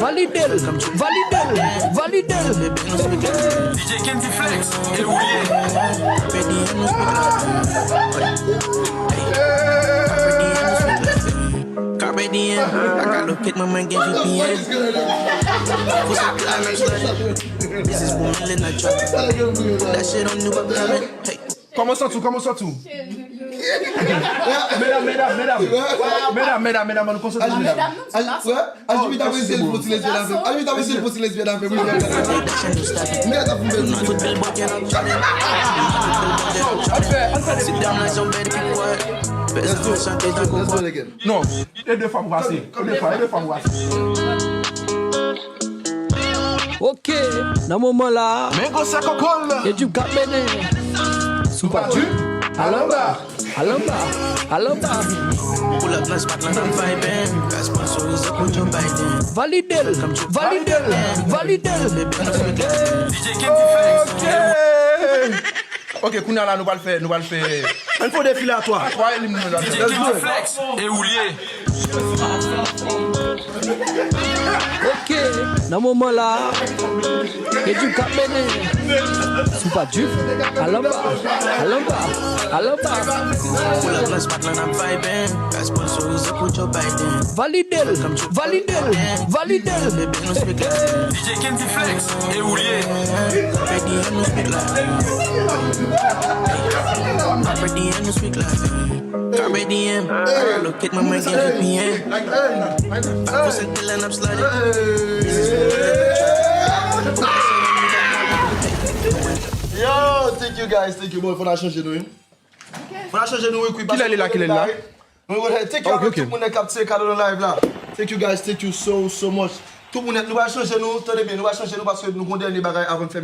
Validel, validel. DJ Kenty Flex et Oulier. Carpe diem, I got no kick, my man get VPN. What's up, this is woman in the truck. That shit on new upcoming. Hey. Comment ça tout? Mesdames, nous concentrons mesdames. Ajouter ta voix, c'est le petit lesbien d'affaires. Ajouter ta voix, c'est le petit lesbien d'affaires. Mais t'as fumé le Sit down like some bad people. Let's do it again. Non, les deux femmes voici. Les deux femmes voici. Ok, dans ce moment-là, Mais go ça cocole. et tu capes mené. Super du. Alamba. Pull up, nice spot, and I'm vibing. Got sponsors up with your Biden. Validel. DJ Kenty Flex et Oulier. Ok, Kounia là, nous allons le faire. Il faut défiler à toi. Trois éliminatoires. DJ Kenty Flex et Oulier. Ok, dans ce moment-là, et tu capes mené. Super du. Alamba. Pull up, nice spot, and I'm vibing. Got sponsors up with your Biden. Validel. DJ Kenty Flex et Oulier. Carpe diem, no speak like. Carpe diem, no speak like. Carpe diem, I got no kick, my man get VPN. Back was a deal and I'm sliding. Yo, thank you guys, thank you. Bon, il faudra changer nous. Faudra changer nous. Qui est là? Thank you, tout le monde est capté cadeau dans live là. Thank you guys, thank you so much. Tout le monde, nous va changer nous, tenez bien, nous va changer nous parce que nous avons des derniers bagages avant de faire.